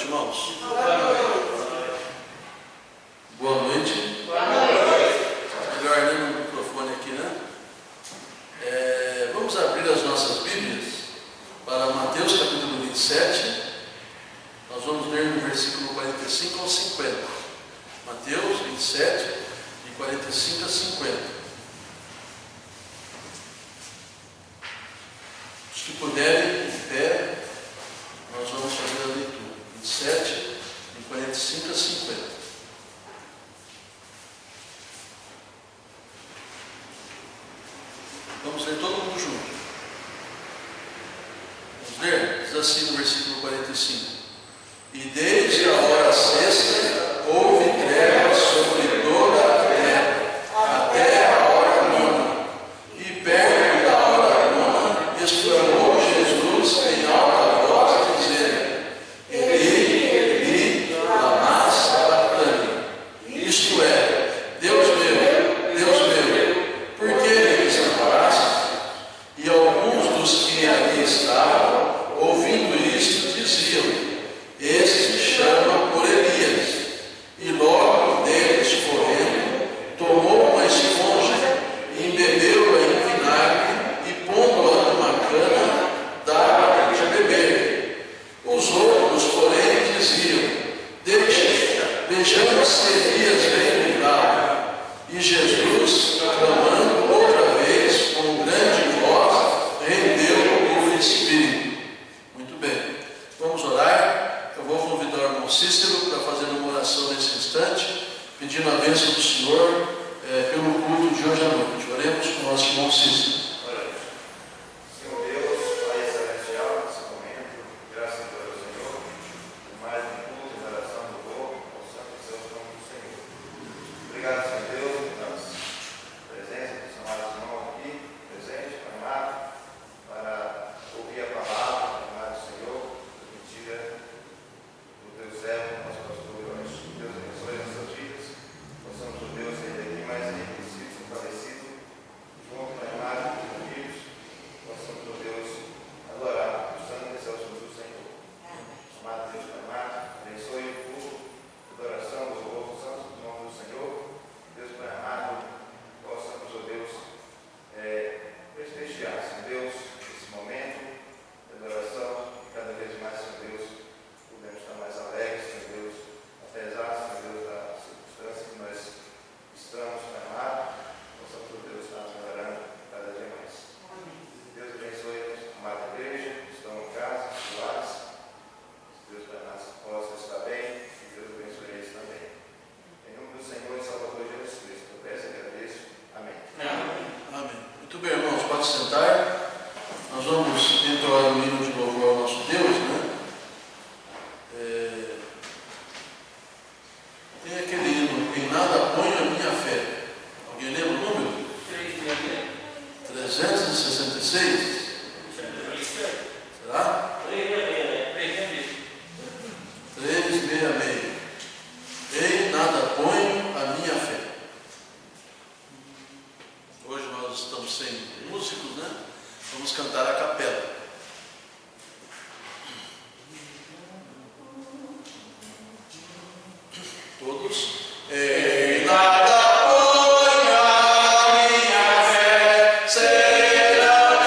irmãos. Boa noite. Boa noite. Boa noite. Melhor ali no microfone aqui, né? Vamos abrir as nossas Bíblias para Mateus capítulo 27. Nós vamos ler no versículo 45 ao 50. Mateus 27, de 45 a 50. Os que puderem, em pé, nós vamos fazer a leitura. 27, de 45 a 50. Vamos ler todo mundo junto. Vamos ler? Diz assim no versículo 45. E desde a hora sexta houve trevas sobre toda a terra, até a hora nona. E perto da hora nona, exclamou Jesus em alta voz, dizendo: Eli, Eli, lama sabachthani. Isto é, Deus meu, por que me desamparaste? E alguns dos que ali estavam, ouvindo isto, diziam: Este chama por Elias. E logo deles, correndo, tomou uma esponja, embebeu-a em vinagre e, pondo-a numa cana, dava de beber. Os outros, porém, diziam: Vejamos se Elias vem livrá-lo. E Jesus, clamando outra vez com grande voz, rendeu o Espírito. Muito bem. Vamos orar. Eu vou convidar o irmão Cícero para fazer uma oração nesse instante, pedindo a bênção do Senhor pelo culto de hoje à noite. Oremos com o nosso irmão Cícero. Senhor Deus, Pai celestial, nesse momento, graças a Deus, Senhor, por mais um culto e oração do povo, ao santo e seu nome do Senhor. Obrigado, Senhor Deus, pela presença do seu amado irmão aqui, presente, Pai amado, para ouvir a palavra, Pai amado Senhor, transmitida do teu servo, nosso pastor hoje. Deus abençoe nossas vidas, possamos, Senhor Deus, sair daqui mais enriquecidos, fortalecidos, junto, Pai amado, com os filhos, possamos, Senhor Deus, adorar o santo e excelso nome do Senhor. Amado Deus, Pai amado, abençoe o culto, a adoração, o louvor, o santo nome do Senhor. Deus, Pai amado, possamos, Senhor Deus, prestigiar, Senhor Deus, esse momento de adoração, e cada vez mais, Senhor Deus, podemos estar mais alegres, Senhor Deus, apesar, Senhor Deus, da circunstância que nós estamos, Pai amado, possamos, Senhor Deus, estar melhorando cada dia mais. Deus abençoe a amada igreja, que estão em casa, nos lares. Deus, Pai amado, possa estar bem, e Deus abençoe eles também. Em nome do Senhor e Salvador Jesus Cristo, eu peço e agradeço. Amém. Amém. Muito bem, irmãos, pode sentar. Nós vamos entoar um hino de louvor ao nosso Deus, né? Tem aquele hino: Em nada ponho a minha fé. Alguém lembra o número? 366? Será? 366. Em nada ponho a minha fé. Hoje nós estamos sem músicos, né? Vamos cantar a capela. Todos. Em nada ponho a minha fé, serão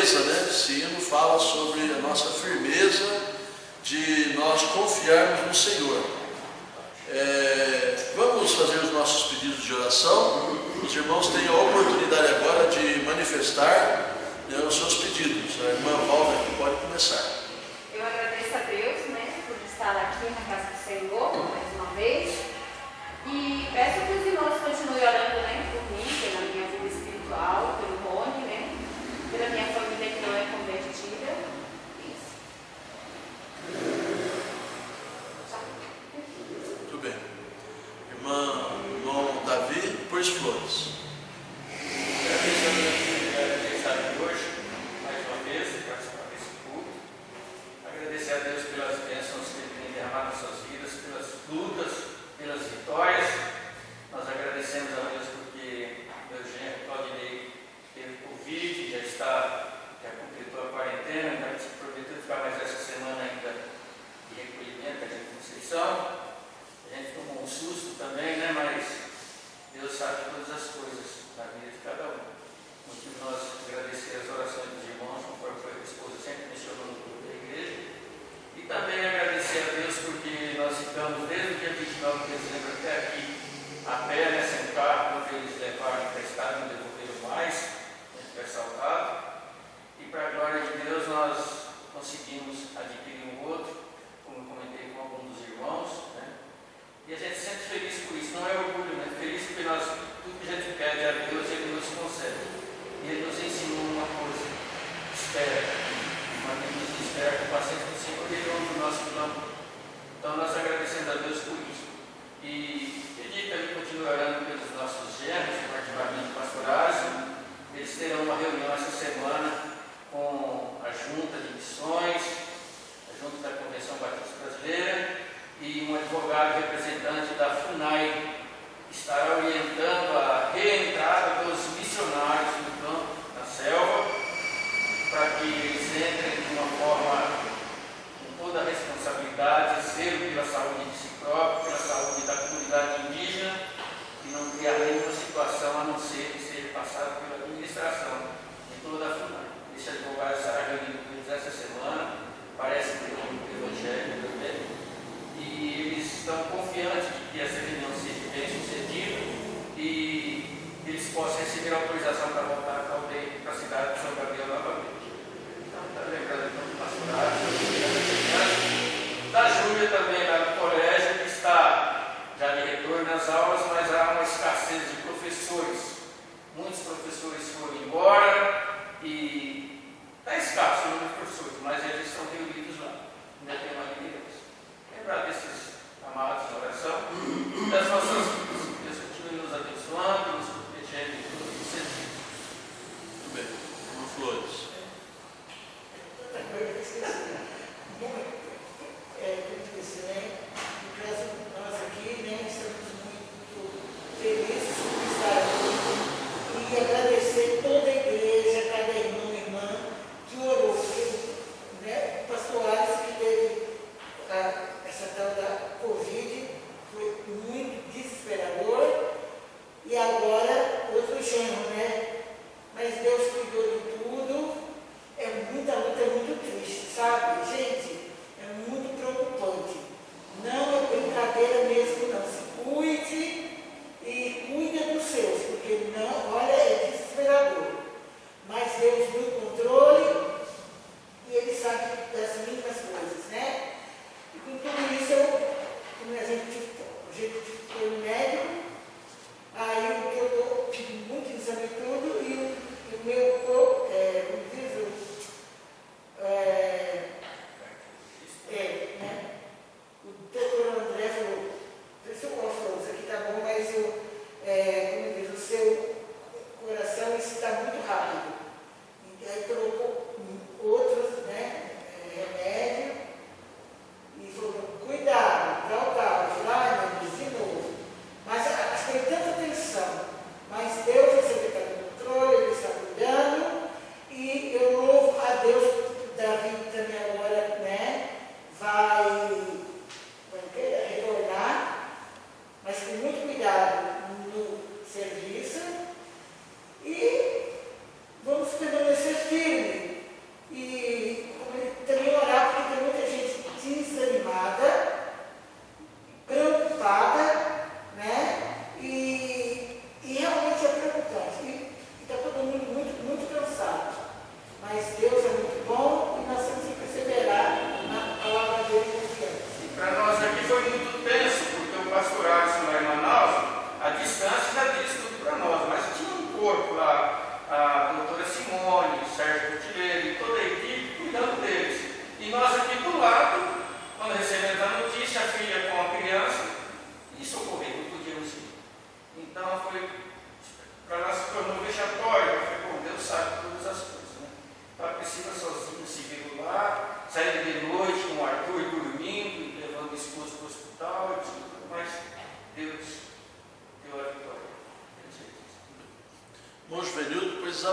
firmeza, né? Esse hino fala sobre a nossa firmeza de nós confiarmos no Senhor. Vamos fazer os nossos pedidos de oração. Os irmãos têm a oportunidade agora de manifestar, né, os seus pedidos. A irmã Valda aqui pode começar. Eu agradeço a Deus, né, por estar aqui na casa do Senhor mais uma vez. E peço que os irmãos continuem orando, né, por mim, pela minha vida espiritual, pelo Rony, né, pela minha família que não é convertida. Isso. Muito bem. Irmão Davi, por flores. Agradeço a Deus por estar aqui hoje, mais uma vez, participar desse culto. Agradecer a Deus pelas bênçãos que Ele tem derramado nas nossas vidas, pelas lutas, pelas vitórias. Nós agradecemos a Deus porque meu genro Claudinei teve Covid, já completou a quarentena, ainda se prometeu ficar mais essa semana ainda de recolhimento aqui em Conceição. A gente tomou um susto também, né? Mas Deus sabe todas as coisas na vida de cada um. Motivo nós agradecer as orações dos irmãos, conforme foi a esposa sempre mencionou no grupo da igreja. E também agradecer a Deus porque nós ficamos desde o dia 29 de dezembro até aqui, a pé, né, sem carro, porque eles levaram emprestado, não devolveram mais, a gente foi assaltado. E para a glória de Deus nós conseguimos adquirir um outro, como eu comentei com alguns dos irmãos, né? E a gente se sente feliz por isso, não é orgulho, né? Feliz porque tudo que a gente pede a Deus, Ele nos concede. E Ele nos ensinou uma coisa: espera. Mas Ele nos espera com paciência no Senhor e Ele ouve o nosso clamor. Então nós agradecemos a Deus por isso. E pedir que Ele continue orando pelos nossos genros, particularmente pastorais. Eles terão uma reunião essa semana com a Junta de Missões, a Junta da Convenção Batista Brasileira, e um advogado representante da FUNAI estará orientando a reentrada dos missionários no campo, na selva, para que eles entrem de uma forma com toda a responsabilidade, zelo pela saúde de si próprio, pela saúde da comunidade indígena, e não criar nenhuma situação a não ser que seja passado pela administração de toda a FUNAI. Esse advogado estará reunido com eles essa semana, parece que tem um evangelho também. E eles estão confiantes de que essa reunião seja bem sucedida e eles possam receber a autorização para voltar para a cidade de São Gabriel novamente. Então, está lembrando do pastorado, da Júlia também lá no colégio, que está já de retorno nas aulas, mas há uma escassez de professores. Muitos professores foram embora e está escasso o número de professores, mas eles estão reunidos lá. Ainda tem uma liderança. Lembrar desses amados na oração, das nossas vidas. Deus continue nos abençoando, nos protegendo em todos os sentidos. Muito bem. Irmã Flores. Outra coisa que eu esqueci. Muito esqueci, né? Porque nós aqui, né, estamos muito felizes por estar aqui e agradecer toda a igreja, cada irmão e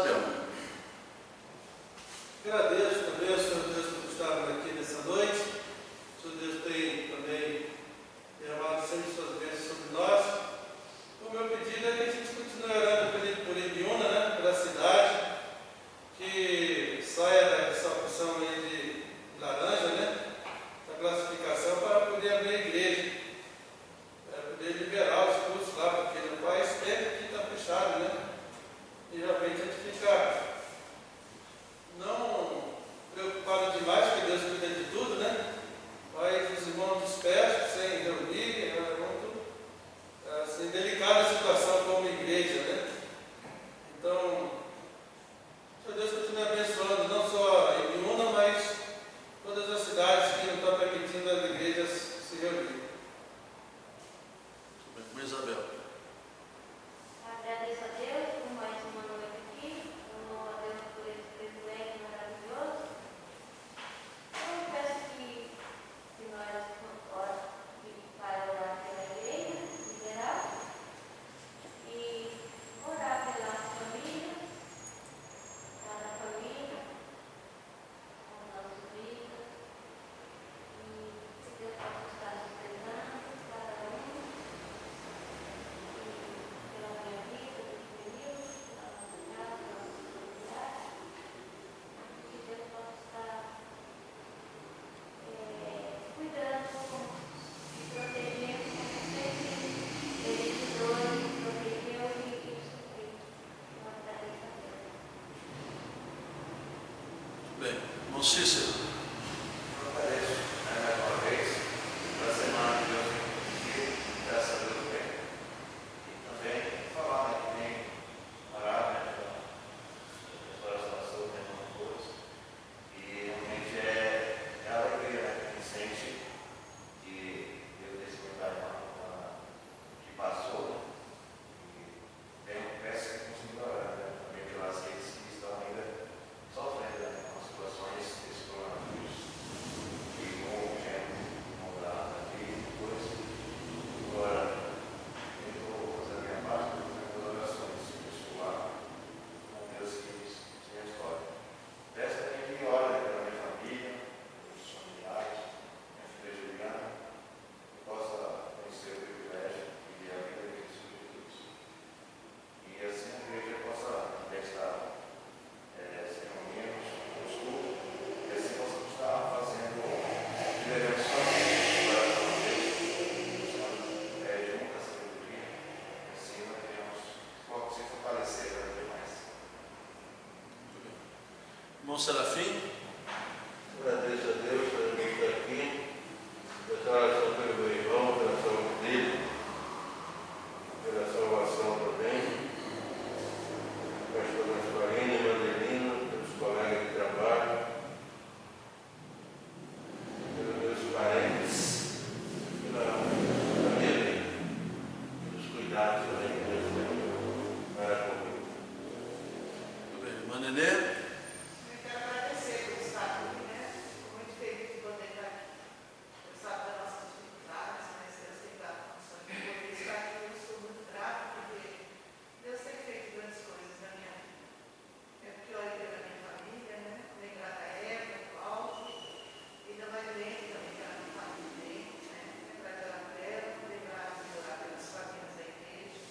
Isabel. Agradeço também ao Senhor Deus por estarmos aqui nessa noite. O Senhor Deus tem também derramado sempre suas bênçãos sobre nós. O meu pedido é que a gente continue orando por Ibiúna, né, pela cidade, que saia dessa opção aí de laranja, né, da classificação, para poder abrir a igreja, para poder liberar os cursos lá, porque não faz tempo que está fechado, né? E realmente a gente fica não preocupado demais, porque Deus cuida de tudo, né? Mas os irmãos dispersos, sem reunir, é muito assim, delicada a situação como igreja, né? Então, que Deus continue abençoando não só a Ibiúna, mas todas as cidades que não estão permitindo as igrejas se reunirem. Com Isabel. Agradeço a Deus por mais uma noite aqui, louvo a Deus por esse privilégio maravilhoso. Eu peço que nós oremos para orar pela igreja em geral e orar pelas famílias, cada família, com as nossas vidas, e que Deus possa estar sustentando cada um. Pela minha vida, dos meninos, pela nossa casa, pela nossa comunidade, que Deus possa estar cuidando e protegendo, como sempre Ele cuidou e protegeu e supriu. Eu agradeço a Deus. Bem, irmão Cícero. Eu agradeço mais uma vez pela semana que Deus tem concedido, graças a Deus bem. E também falar, né, que nem orar, né, pela restauração do irmão todos. E realmente é alegria, né, que a gente sente que Deus tem se cuidado que passou, né? E eu peço que continue orando, né, também pelas redes que estão ainda sofrendo, né, com situações desse coronavírus. E com o tempo, vamos lá, aqui depois. Agora, eu vou fazer a minha parte, vou fazer as orações pessoal, com Deus que se responde. Peço também que ore pela minha família, pelos familiares, minha filha Juliana, que possa conhecer o privilégio e a vida de Jesus Jesus. E assim a igreja possa estar se reunindo, nos cultos, e assim possa estar fazendo intervenções no coração de Deus, de muita sabedoria, e assim nós iremos se fortalecer cada vez mais. Irmão Serafim. Agradeço a Deus por ele estar aqui. Peço oração pelo meu irmão, pela saúde dele, pela salvação também. Peço pela Escolina e Mandelina, pelos colegas de trabalho, pelos meus parentes, pela minha vida, pelos cuidados também que Deus tem para comigo. Tudo bem. Irmã Nenê. Eu quero agradecer por estar aqui, né? Fico muito feliz de poder estar aqui. Eu sabe das nossas dificuldades, mas Deus tem dado condições de poder estar aqui. Eu sou muito grata porque Deus tem feito grandes coisas na minha vida. É porque eu olhei pela minha família, né? Lembrar da Eva, do Alto, e da Marilene também, que ela não está muito bem, né? Lembrar dela dela, lembrar de orar pelas famílias da igreja.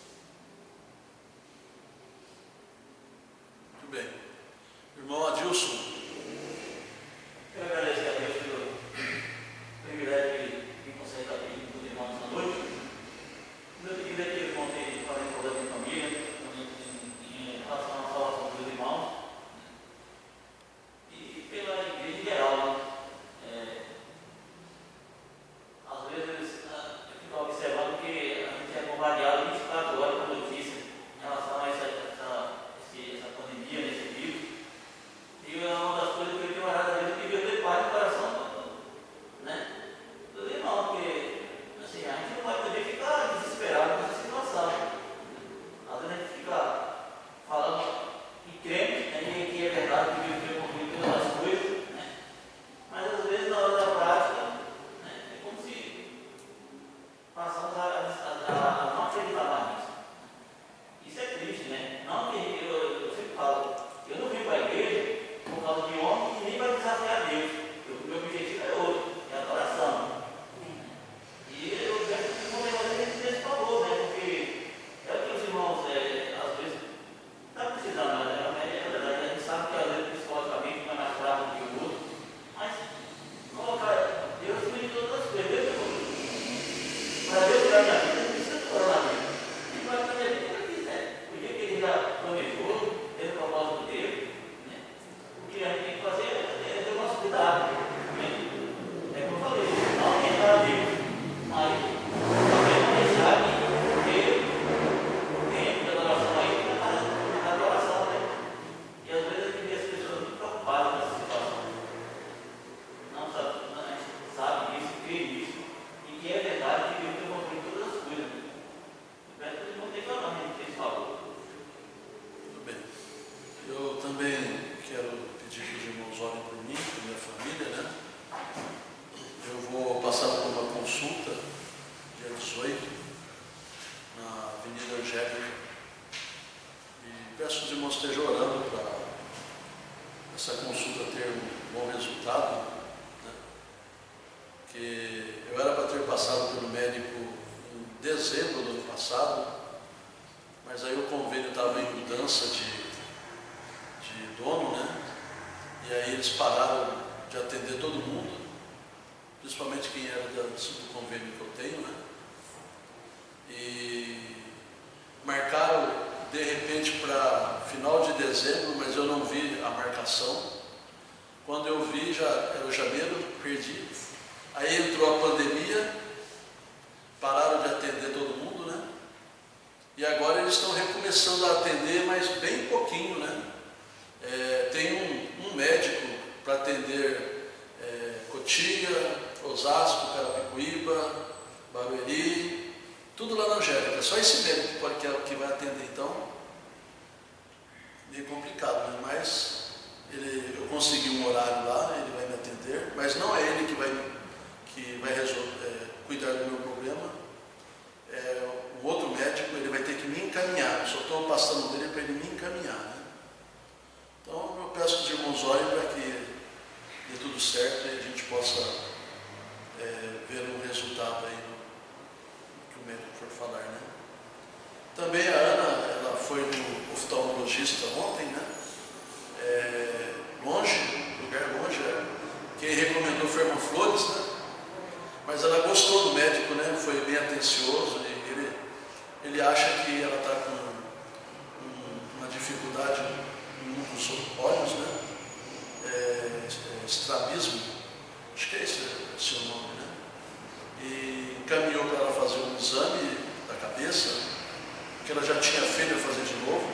Muito bem. também quero pedir que os irmãos orem por mim, por minha família, né? Eu vou passar por uma consulta, dia 18, na Avenida Angélica. E peço que os irmãos estejam orando para essa consulta ter um bom resultado, né? Que eu era para ter passado pelo médico em dezembro do ano passado, mas aí o convênio estava em mudança de dono, né? E aí eles pararam de atender todo mundo, principalmente quem era do convênio que eu tenho, né? E marcaram de repente para final de dezembro, mas eu não vi a marcação. Quando eu vi, já era janeiro, perdi. Aí entrou a pandemia, pararam de atender todo mundo, né? E agora eles estão recomeçando a atender, mas bem pouquinho, né? Tem um médico para atender Cotia, Osasco, Carapicuíba, Barueri, tudo lá na Angélica. Só esse médico que vai atender, então, meio complicado, né? Mas eu consegui um horário lá, ele vai me atender, mas não é ele que vai cuidar do meu problema. Um outro médico, ele vai ter que me encaminhar. Eu só estou passando dele para ele me encaminhar, né? Então eu peço que os irmãos orem para que dê tudo certo e a gente possa ver um resultado aí no que o médico for falar, né? Também a Ana, ela foi no oftalmologista ontem, né? Lugar longe, quem recomendou foi Irmão Flores, né? Mas ela gostou do médico, né? Foi bem atencioso e ele acha que ela está com uma dificuldade em um dos olhos, né? Estrabismo, acho que é esse o seu nome, né? E encaminhou para ela fazer um exame da cabeça, que ela já tinha feito, a fazer de novo,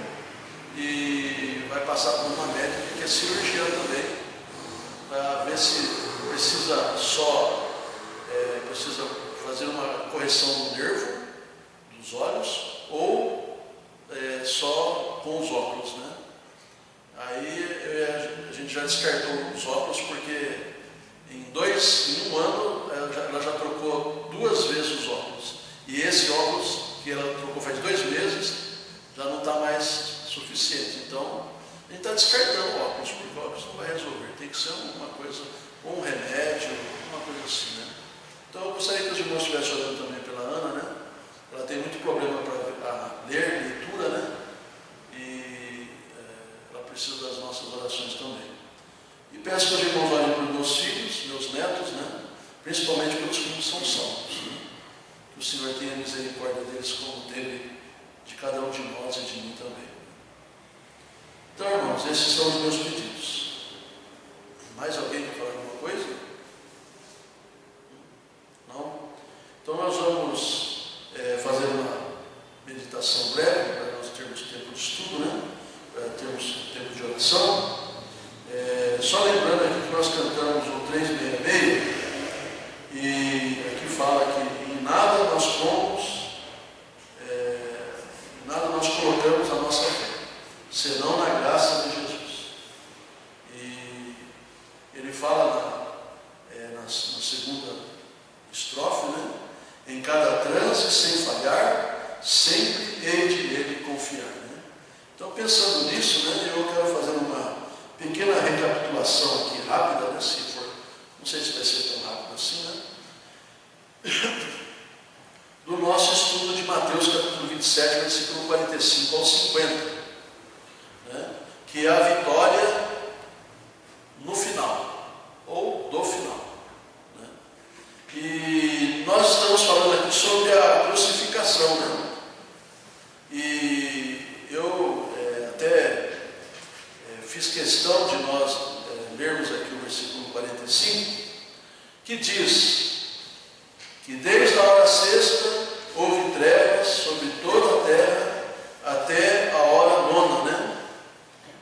e vai passar por uma médica que é cirurgiã também, para ver se precisa fazer uma correção do nervo dos olhos ou só com os óculos, né? Aí a gente já descartou os óculos porque em um ano ela já trocou 2 vezes os óculos. E esse óculos que ela trocou faz 2 meses já não está mais suficiente. Então a gente está descartando o óculos, porque o óculos não vai resolver. Tem que ser uma coisa, ou um remédio, uma coisa assim, né? Então eu gostaria que os irmãos estivessem orando também pela Ana, né? Ela tem muito problema para ler, leitura, né? E ela precisa das nossas orações também. E peço que os irmãos orem por meus filhos, meus netos, né? Principalmente pelos que não são salvos, né? Que o Senhor tenha misericórdia deles como teve de cada um de nós e de mim também. Então, irmãos, esses são os meus pedidos. Mais alguém quer falar alguma coisa? Não? Então nós vamos fazer uma meditação breve, para nós termos tempo de estudo, né? Para termos tempo de oração. Só lembrando aqui que nós cantamos o 366, e aqui fala que em nada nós colocamos a nossa fé, senão na graça de Jesus. E ele fala na segunda estrofe, né? Em cada transe, sem falhar, sempre hei de nele confiar, né? Então, pensando nisso, né, eu quero fazer uma pequena recapitulação aqui, rápida, né, se for, não sei se vai ser tão rápido assim, né? Do nosso estudo de Mateus capítulo 27, versículo 45 ao 50, né? Que é a vitória no final, ou do final, né? E nós estamos falando aqui sobre a crucificação, né? E eu até fiz questão de nós lermos aqui o versículo 45, que diz que desde a hora sexta houve trevas sobre toda a terra até a hora nona, né?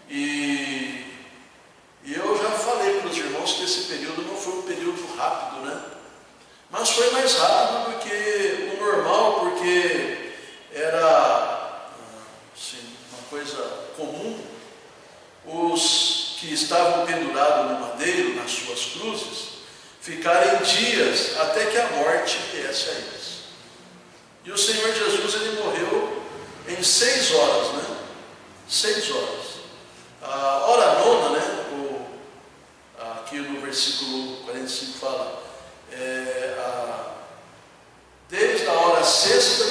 E eu já falei para os irmãos que esse período não foi um período rápido, né? Mas foi mais rápido do que o normal, porque era assim, uma coisa comum. os que estavam pendurados no madeiro, nas suas cruzes, ficarem dias até que a morte viesse a eles. E o Senhor Jesus, ele morreu em 6 horas, né? 6 horas. A hora nona, né? Aqui no versículo 45 fala, desde a hora sexta,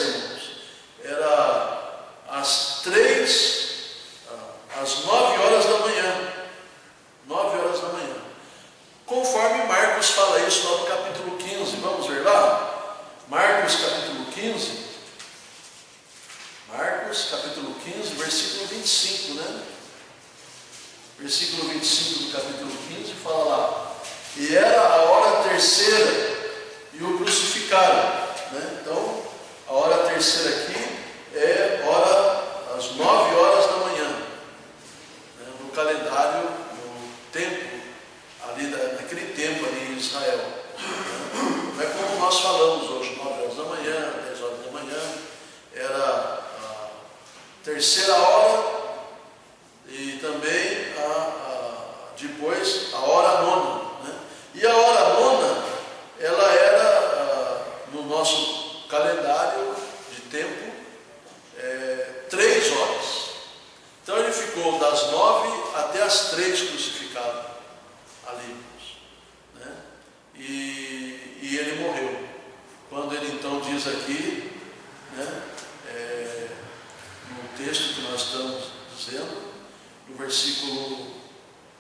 irmãos, era às 9 horas da manhã. 9 horas da manhã. Conforme Marcos fala isso lá no capítulo 15, vamos ver lá? Marcos capítulo 15. Marcos capítulo 15, versículo 25, né? Versículo 25 do capítulo 15 fala lá: e era a hora terceira e o crucificaram, né? Então, a hora terceira aqui é às 9 horas da manhã, né? No calendário, no tempo, ali, naquele tempo ali em Israel. Não é como nós falamos hoje, 9 horas da manhã, 10 horas da manhã, era a terceira hora e também depois a hora nona, né? E a hora nona, ela era, no nosso calendário de tempo, 3 horas. Então ele ficou das 9 até as 3 crucificado ali, né? E ele morreu. Quando ele então diz aqui, né, no texto que nós estamos dizendo, no versículo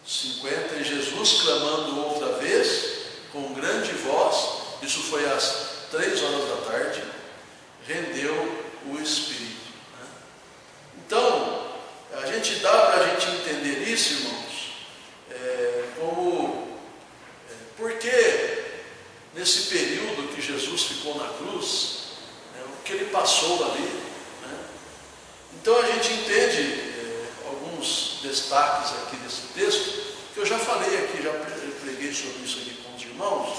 50, e Jesus, clamando outra vez, com grande voz, isso foi às 3 horas da tarde, rendeu o Espírito, né? Então, a gente dá para a gente entender isso, irmãos, porque nesse período que Jesus ficou na cruz, né, o que ele passou ali, né? Então a gente entende alguns destaques aqui desse texto, que eu já falei aqui, já preguei sobre isso aqui com os irmãos,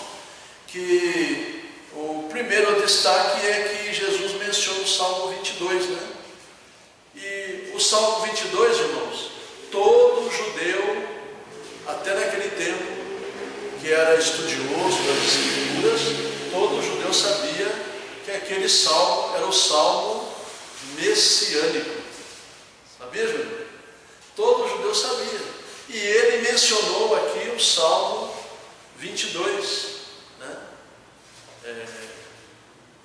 que o primeiro destaque é que Jesus menciona o Salmo 22, né? E o Salmo 22, irmãos, todo judeu, até naquele tempo, que era estudioso das Escrituras, todo judeu sabia que aquele salmo era o salmo messiânico. Sabia, Júlio? Todo judeu sabia. E ele mencionou aqui o Salmo 22, né?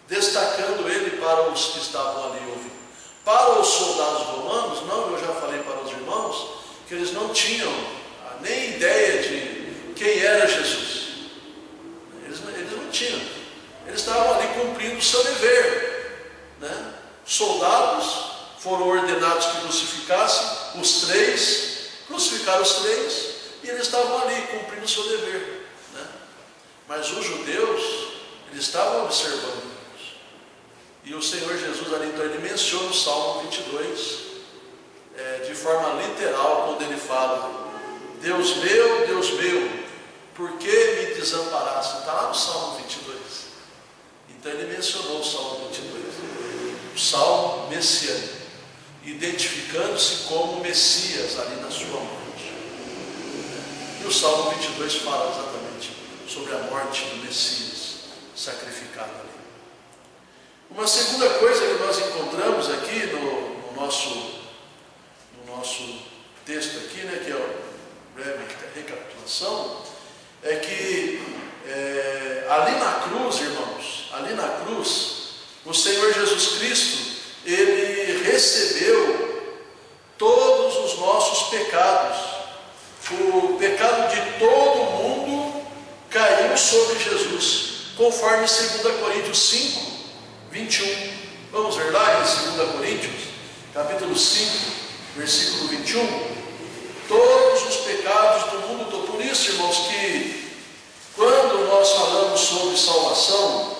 Destacando ele para os que estavam ali ouvindo. Para os soldados romanos, não, eu já falei para os irmãos, que eles não tinham nem ideia de quem era Jesus. Eles não tinham. Eles estavam ali cumprindo o seu dever, né? Soldados foram ordenados que crucificassem os 3, crucificaram os 3, e eles estavam ali cumprindo o seu dever, né? Mas os judeus, eles estavam observando. E o Senhor Jesus ali, então, ele menciona o Salmo 22 de forma literal, quando ele fala: Deus meu, por que me desamparaste? Está lá no Salmo 22. Então ele mencionou o Salmo 22, o Salmo messiânico, identificando-se como Messias ali na sua morte. E o Salmo 22 fala exatamente sobre a morte do Messias sacrificado ali. Uma segunda coisa que nós encontramos aqui no nosso texto aqui, né, que é a breve recapitulação, é que ali na cruz, irmãos, ali na cruz, o Senhor Jesus Cristo, ele recebeu todos os nossos pecados. O pecado de todo mundo caiu sobre Jesus, conforme 2 Coríntios 5, 21. Vamos ver lá em 2 Coríntios, capítulo 5, versículo 21. Todos os pecados do mundo todo. Por isso, irmãos, que quando nós falamos sobre salvação,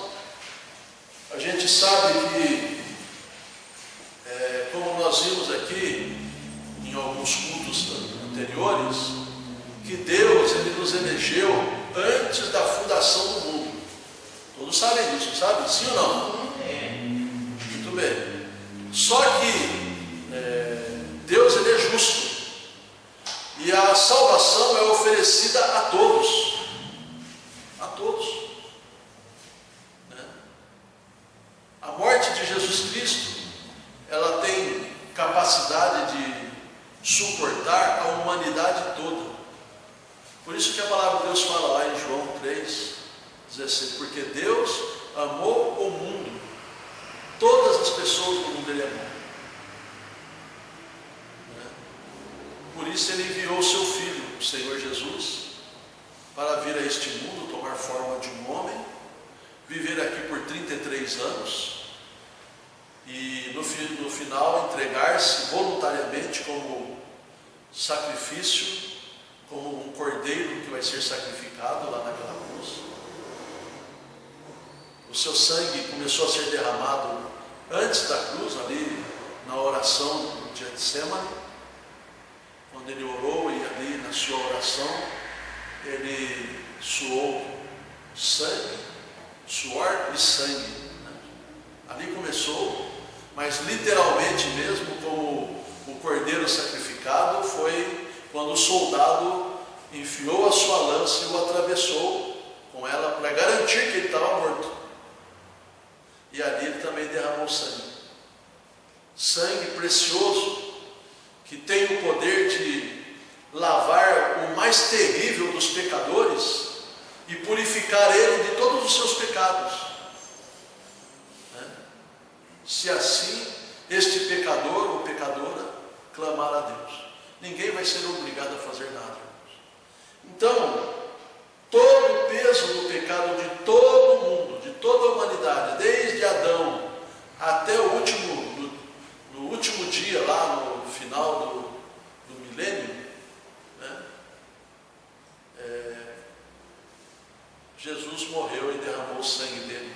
a gente sabe que, como nós vimos aqui em alguns cultos anteriores, que Deus, ele nos elegeu antes da fundação do mundo. Todos sabem disso, sabe? Sim ou não? Muito bem. Só que Deus, ele é justo. E a salvação é oferecida a todos. A todos. Né? A morte de Jesus Cristo, ela tem capacidade de suportar a humanidade toda. Por isso que a palavra de Deus fala lá em João 3,16, porque Deus amou o mundo, todas as pessoas do mundo Ele amou. Por isso Ele enviou o seu Filho, o Senhor Jesus, para vir a este mundo, tomar forma de um homem, viver aqui por 33 anos e no final entregar-se voluntariamente como sacrifício, como um cordeiro que vai ser sacrificado lá naquela cruz. O seu sangue começou a ser derramado antes da cruz, ali na oração do Getsemane, quando ele orou, e ali na sua oração ele suou sangue, suor e sangue, né? Ali começou, mas literalmente mesmo, como o cordeiro sacrificado, foi quando o soldado enfiou a sua lança e o atravessou com ela para garantir que ele estava morto. E ali ele também derramou sangue. Sangue precioso, que tem o poder de lavar o mais terrível dos pecadores e purificar ele de todos os seus pecados. Né? Se assim este pecador ou pecadora clamar a Deus, ninguém vai ser obrigado a fazer nada. Então, todo o peso do pecado de todo mundo, de toda a humanidade, desde Adão até o último dia, lá no final do milênio, né? Jesus morreu e derramou o sangue dele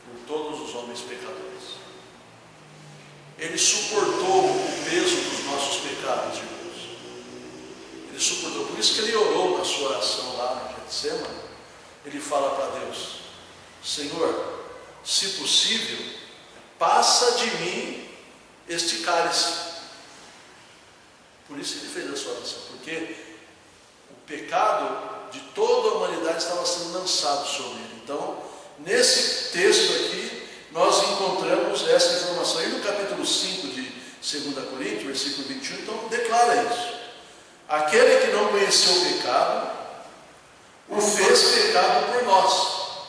por todos os homens pecadores. Ele suportou o peso dos nossos pecados, irmãos. Ele suportou. Por isso que ele orou na sua oração lá no Getsemane. Ele fala para Deus: Senhor, se possível, passa de mim este cálice. Por isso ele fez a sua oração, porque o pecado de toda a humanidade estava sendo lançado sobre ele. Então, nesse texto aqui, nós encontramos essa informação. E no capítulo 5 de 2 Coríntios, versículo 21, então declara isso: aquele que não conheceu o pecado, o fez pecado por nós,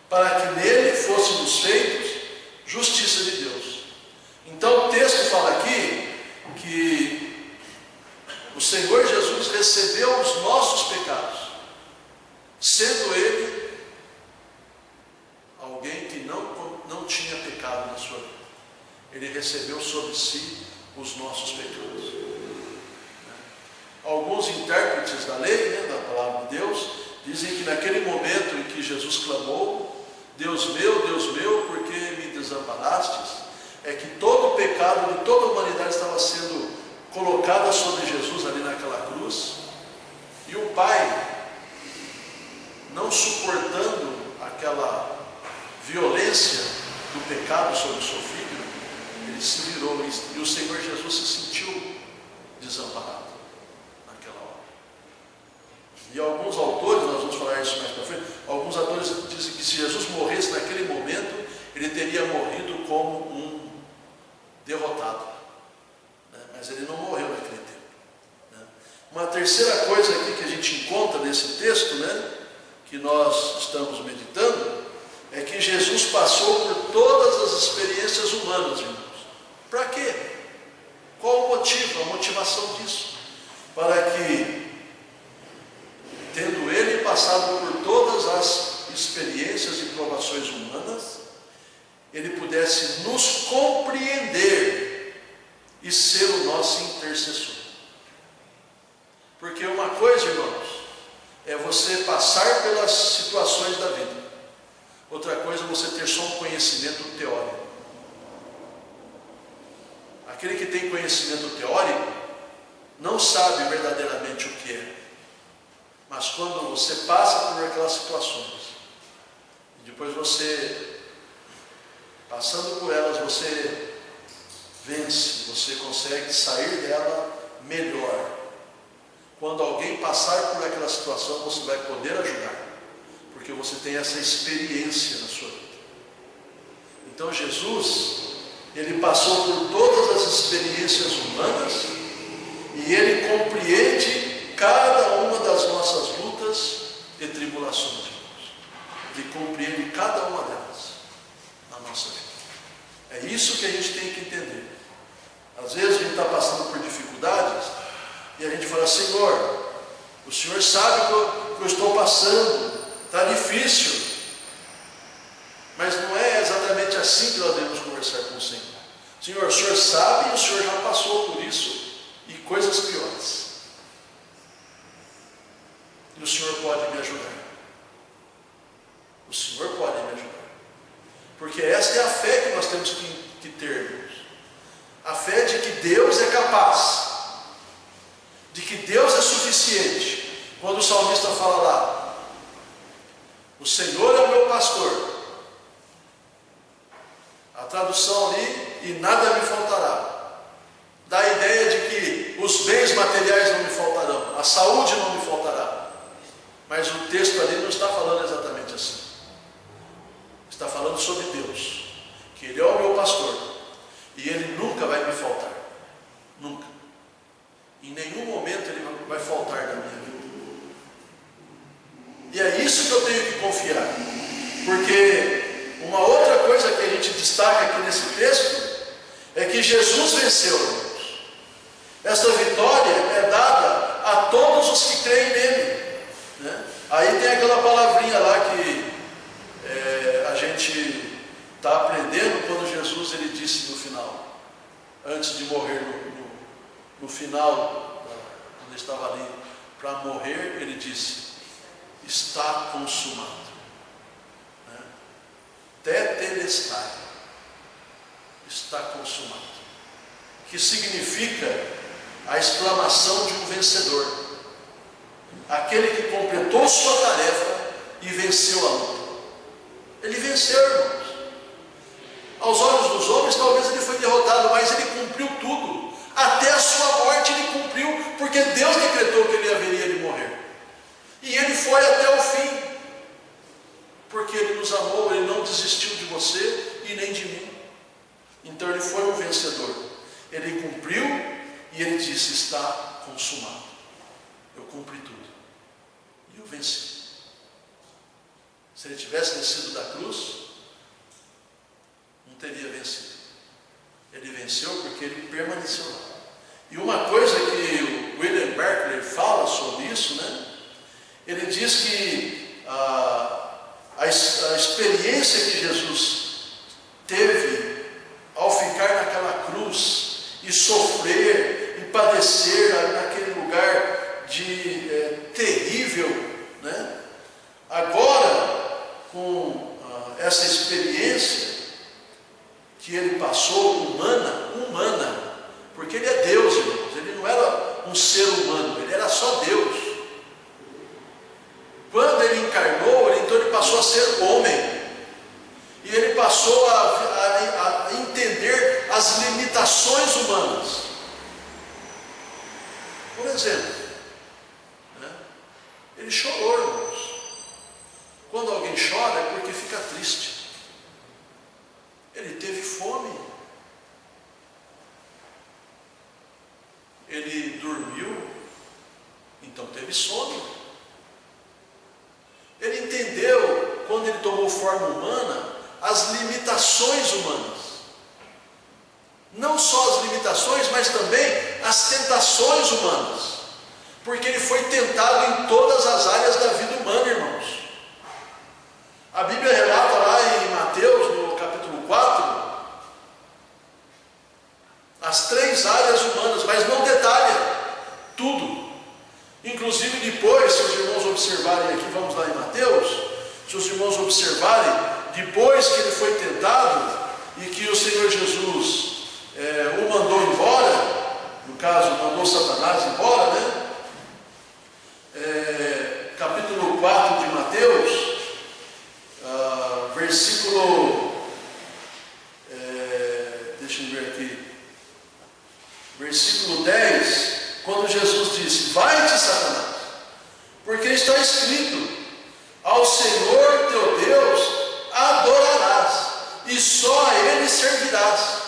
para que nele fôssemos feitos justiça de Deus. Então o texto fala aqui que o Senhor Jesus recebeu os nossos pecados, sendo Ele alguém que não tinha pecado na sua vida. Ele recebeu sobre si os nossos pecados. Alguns intérpretes da lei, da palavra de Deus, dizem que naquele momento em que Jesus clamou: Deus meu, por que me desamparastes? É que todo o pecado de toda a humanidade estava sendo colocado sobre Jesus ali naquela cruz, e o Pai, não suportando aquela violência do pecado sobre o seu filho, ele se virou, e o Senhor Jesus se sentiu desamparado naquela hora. E alguns autores, nós vamos falar isso mais para frente, alguns autores dizem que se Jesus morresse naquele momento, ele teria morrido como um derrotado, né? Mas ele não morreu naquele tempo, né? Uma terceira coisa aqui que a gente encontra nesse texto, né, que nós estamos meditando, é que Jesus passou por todas as experiências humanas, irmãos. Para quê? Qual o motivo, a motivação disso? Para que, tendo ele passado por todas as experiências e provações humanas, ele pudesse nos compreender e ser o nosso intercessor. Porque uma coisa, irmãos, é você passar pelas situações da vida. Outra coisa é você ter só um conhecimento teórico. Aquele que tem conhecimento teórico não sabe verdadeiramente o que é. Mas quando você passa por aquelas situações, e depois você, passando por elas, você vence, você consegue sair dela melhor. quando alguém passar por aquela situação, você vai poder ajudar, porque você tem essa experiência na sua vida. Então Jesus, ele passou por todas as experiências humanas e ele compreende cada uma das nossas lutas e tribulações. Ele compreende cada uma delas na nossa vida. É isso que a gente tem que entender. Às vezes a gente está passando por dificuldades e a gente fala: Senhor, o Senhor sabe que eu estou passando, está difícil. Mas não é exatamente assim que nós devemos conversar com o Senhor. Senhor, o Senhor sabe e o Senhor já passou por isso e coisas piores. E o Senhor pode me ajudar. O Senhor pode me ajudar. Porque esta é a fé que nós temos que ter, irmãos. A fé de que Deus é capaz, de que Deus é suficiente. Quando o salmista fala lá: o Senhor é o meu pastor. A tradução ali: e nada me faltará. Dá a ideia de que os bens materiais não me faltarão, a saúde não me faltará. Mas o texto ali não está falando exatamente assim. Está falando sobre Deus, que Ele é o meu pastor e Ele nunca vai me faltar. Nunca. Em nenhum momento Ele vai faltar da minha vida. E é isso que eu tenho que confiar. Porque uma outra coisa que a gente destaca aqui nesse texto é que Jesus venceu, irmãos. Essa vitória é dada a todos os que creem nele, né? Aí tem aquela palavrinha lá que a gente está aprendendo quando Jesus ele disse no final, antes de morrer, no final, quando ele estava ali para morrer, ele disse: está consumado. Né? Tetelestai, está consumado, que significa a exclamação de um vencedor, aquele que completou sua tarefa e venceu a luta. Ele venceu, irmãos. Aos olhos dos homens, talvez ele foi derrotado, mas ele cumpriu tudo. Até a sua morte ele cumpriu, porque Deus decretou que ele haveria de morrer. E ele foi até o fim, porque ele nos amou, ele não desistiu de você e nem de mim. Então ele foi um vencedor. Ele cumpriu e ele disse: está consumado. Eu cumpri tudo. E eu venci. Se ele tivesse descido da cruz, não teria vencido. Ele venceu porque ele permaneceu lá. E uma coisa que o William Barclay fala sobre isso, né? Ele diz que a experiência que Jesus teve ao ficar naquela cruz e sofrer e padecer naquele lugar terrível, né? Agora, com essa experiência que ele passou, humana, porque ele é Deus, irmãos. Ele não era um ser humano, ele era só Deus. Quando ele encarnou, então ele passou a ser homem. E ele passou a entender as limitações humanas. Por exemplo, né? Ele chorou, irmãos. Quando alguém chora é porque fica triste. Ele teve fome. Ele dormiu, então teve sono. Ele entendeu, quando ele tomou forma humana, as limitações humanas. Não só as limitações, mas também as tentações humanas. Porque ele foi tentado em todas as áreas da vida humana, irmãos. A Bíblia relata lá em Mateus, no capítulo 4, as 3 áreas humanas, mas não detalha tudo. Inclusive depois, se os irmãos observarem aqui, vamos lá em Mateus, se os irmãos observarem, depois que ele foi tentado e que o Senhor Jesus o mandou embora, no caso, mandou Satanás embora, né? Capítulo 4 de Mateus, versículo, deixa eu ver aqui, versículo 10, quando Jesus disse: vai-te, Satanás, escrito: ao Senhor teu Deus adorarás, e só a Ele servirás.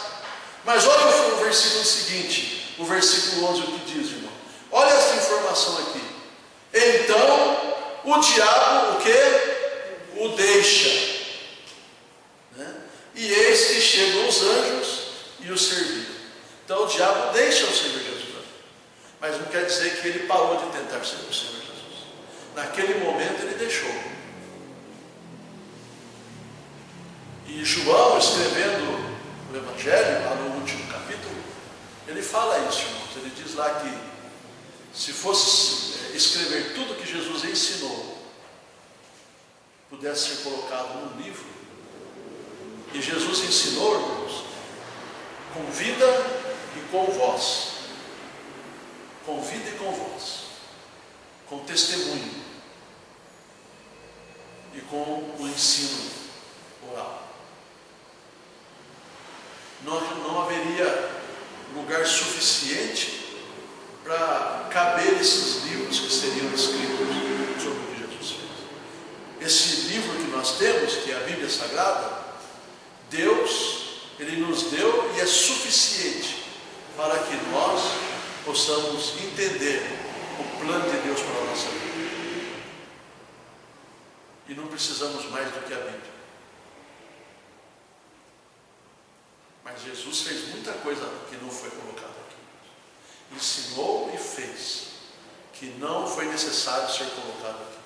Mas olha o versículo seguinte, o versículo 11, o que diz, irmão. Olha essa informação aqui. Então o diabo, o que? O deixa. Né? E eis que chegam os anjos e o serviram. Então o diabo deixa o Senhor Jesus. Mas não quer dizer que ele parou de tentar servir o Senhor Jesus. Naquele momento ele deixou. E João, escrevendo o Evangelho, lá no último capítulo, ele fala isso, irmãos. Ele diz lá que se fosse escrever tudo que Jesus ensinou, pudesse ser colocado num livro, e Jesus ensinou, irmãos, com vida e com voz. Com vida e com voz. Com testemunho. E com o ensino oral. Não haveria lugar suficiente para caber esses livros que seriam escritos sobre o que Jesus fez. Esse livro que nós temos, que é a Bíblia Sagrada, Deus, Ele nos deu e é suficiente para que nós possamos entender o plano de Deus para a nossa vida. E não precisamos mais do que a Bíblia. Mas Jesus fez muita coisa que não foi colocada aqui. Ensinou e fez, que não foi necessário ser colocado aqui.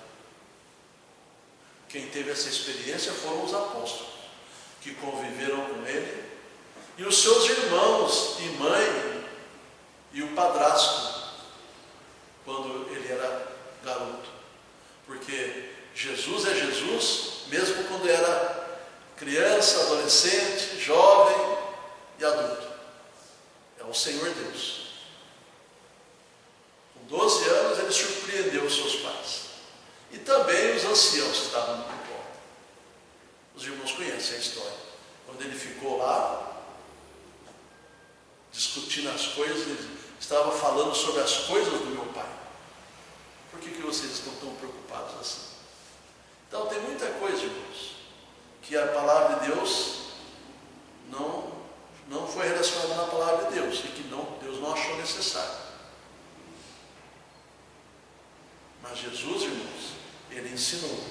Quem teve essa experiência foram os apóstolos, que conviveram com ele, e os seus irmãos e mãe, e o padrasto, quando ele era garoto. Porque Jesus é Jesus, mesmo quando era criança, adolescente, jovem e adulto. É o Senhor Deus. Com 12 anos ele surpreendeu os seus pais. E também os anciãos que estavam no pó. Os irmãos conhecem a história. Quando ele ficou lá, discutindo as coisas, ele estava falando sobre as coisas do meu pai. Por que vocês estão tão preocupados assim? Então tem muita coisa, irmãos, que a palavra de Deus não foi relacionada na palavra de Deus, e que Deus não achou necessário. Mas Jesus, irmãos, Ele ensinou.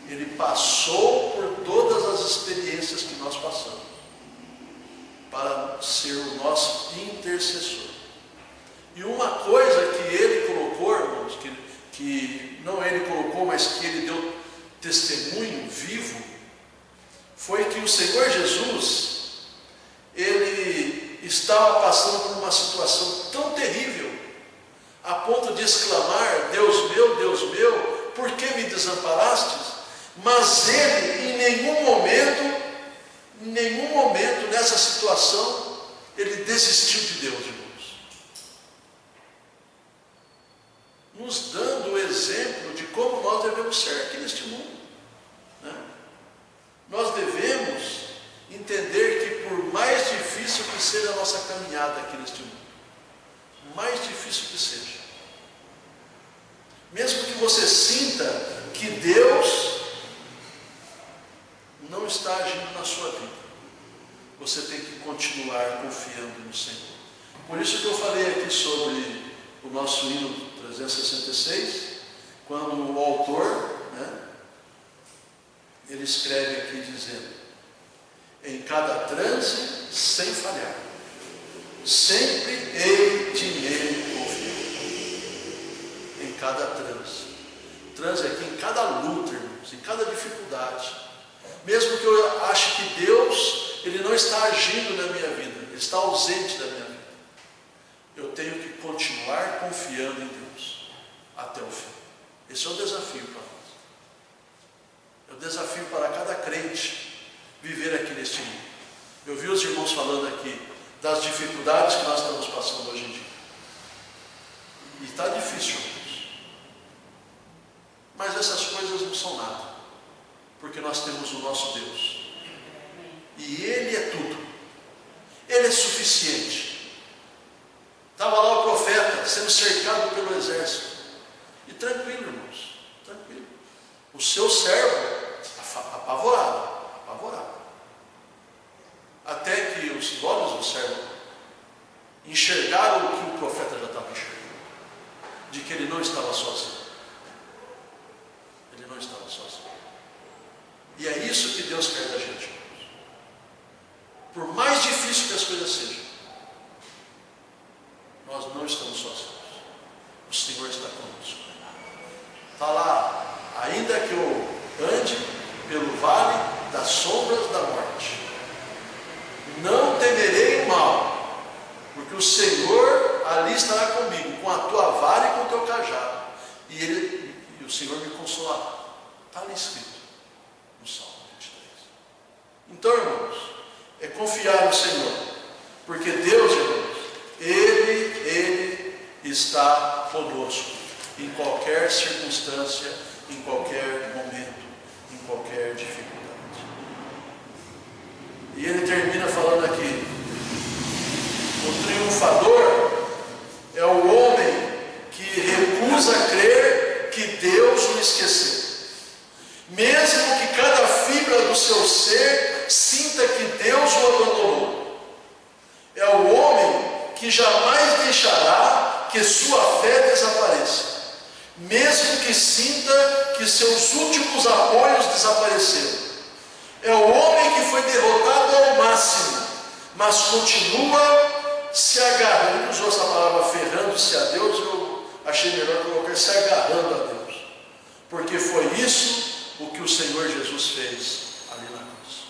Ele passou por todas as experiências que nós passamos, para ser o nosso intercessor. E uma coisa que Ele colocou, irmãos, que não Ele colocou, mas que Ele deu testemunho vivo, foi que o Senhor Jesus, Ele estava passando por uma situação tão terrível, a ponto de exclamar: Deus meu, por que me desamparastes? Mas Ele, em nenhum momento nessa situação, Ele desistiu de Deus, irmãos. Nos dando o exemplo de como nós devemos ser aqui neste mundo. Né? Nós devemos entender que, por mais difícil que seja a nossa caminhada aqui neste mundo, mais difícil que seja, mesmo que você sinta que Deus não está agindo na sua vida, você tem que continuar confiando no Senhor. Por isso que eu falei aqui sobre o nosso hino 366, quando o autor, ele escreve aqui dizendo: em cada transe sem falhar, sempre hei de nele confiar. Em cada transe aqui, em cada luta, irmãos, em cada dificuldade. Mesmo que eu ache que Deus, Ele não está agindo na minha vida, Ele está ausente da minha vida, eu tenho que continuar confiando em Deus até o fim. Esse é o desafio para nós. É o desafio para cada crente viver aqui neste mundo. Eu vi os irmãos falando aqui das dificuldades que nós estamos passando hoje em dia. E está difícil, irmãos. Mas essas coisas não são nada, porque nós temos o nosso Deus. E Ele é tudo. Ele é suficiente. Estava lá o profeta sendo cercado pelo exército. E tranquilo, irmãos. Tranquilo. servo apavorado, apavorado. Até que os olhos do servo enxergaram o que o profeta já estava enxergando, de que ele não estava sozinho. Ele não estava sozinho. E é isso que Deus quer da gente. Por mais difícil que as coisas sejam, nós não estamos sozinhos. O Senhor está conosco. Está lá, ainda que eu ande pelo vale das sombras da morte, não temerei o mal, porque o Senhor ali estará comigo, com a tua vara e com o teu cajado, e o Senhor me consolará. Está ali escrito no Salmo 23. Então, irmãos, é confiar no Senhor, porque Deus, irmãos, Ele está conosco, em qualquer circunstância, em qualquer momento, em qualquer dificuldade. E ele termina falando aqui: o triunfador é o homem que recusa crer que Deus o esqueceu, mesmo que cada fibra do seu ser sinta que Deus o abandonou. É o homem que jamais deixará que sua fé desapareça, mesmo que sinta que seus últimos apoios desapareceram. É o homem que foi derrotado ao máximo, mas continua se agarrando. Ele usou essa palavra aferrando-se a Deus, eu achei melhor colocar se agarrando a Deus, porque foi isso o que o Senhor Jesus fez ali na cruz.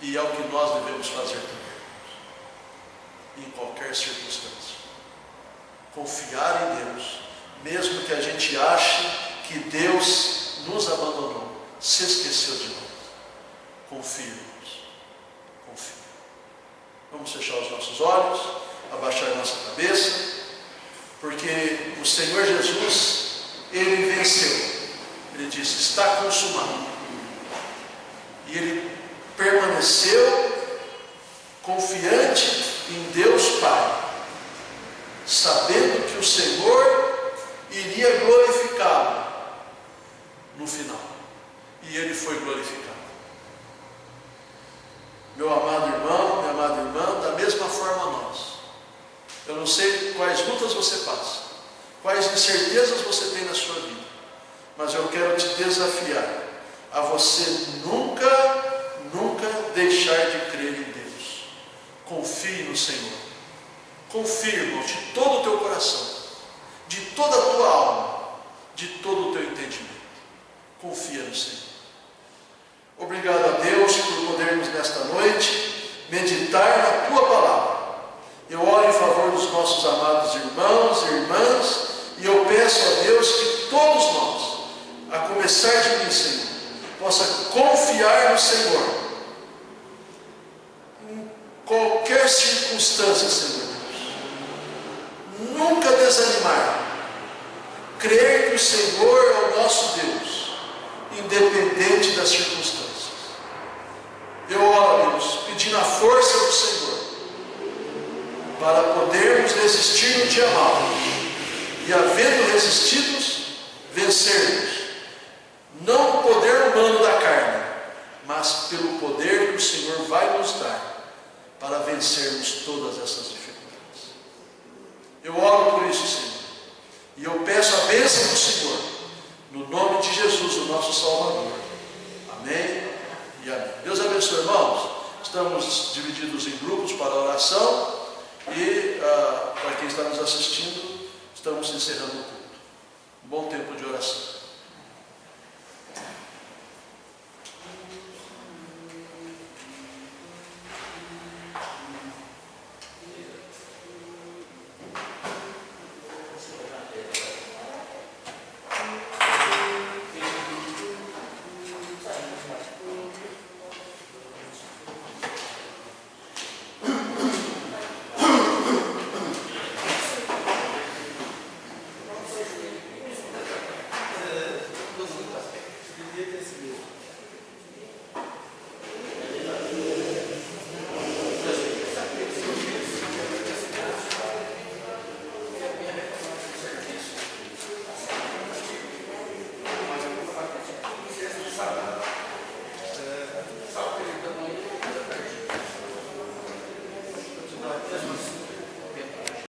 E é o que nós devemos fazer também, em qualquer circunstância. Confiar em Deus, mesmo que a gente ache que Deus nos abandonou, se esqueceu de nós. Confie, irmãos. Confie. Vamos fechar os nossos olhos, abaixar a nossa cabeça, porque o Senhor Jesus, Ele venceu. Ele disse: está consumado. E Ele permaneceu confiante em Deus Pai, sabendo que o Senhor iria glorificá-lo no final. E Ele foi glorificado. Meu amado irmão, minha amada irmã, da mesma forma nós. Eu não sei quais lutas você passa, quais incertezas você tem na sua vida, mas eu quero te desafiar a você nunca deixar de crer em Deus. Confie no Senhor. Confie, irmão, de todo o teu coração, de toda a tua alma, de todo o teu entendimento. Confia no Senhor. Obrigado a Deus por podermos nesta noite meditar na tua palavra. Eu oro em favor dos nossos amados irmãos e irmãs, e eu peço a Deus que todos nós, a começar de mim, Senhor, possa confiar no Senhor em qualquer circunstância, Senhor Deus. Nunca desanimar. Crer que o Senhor é o nosso Deus, independente das circunstâncias. Eu oro, Deus, pedindo a força do Senhor para podermos resistir no dia mau e, havendo resistidos, vencermos. Não o poder humano da carne, mas pelo poder que o Senhor vai nos dar para vencermos todas essas dificuldades. Eu oro por isso, Senhor, e eu peço a bênção do Senhor, no nome de Jesus, o nosso Salvador. Amém e amém. Deus abençoe, irmãos. Estamos divididos em grupos para a oração e para quem está nos assistindo, estamos encerrando o culto. Um bom tempo de oração.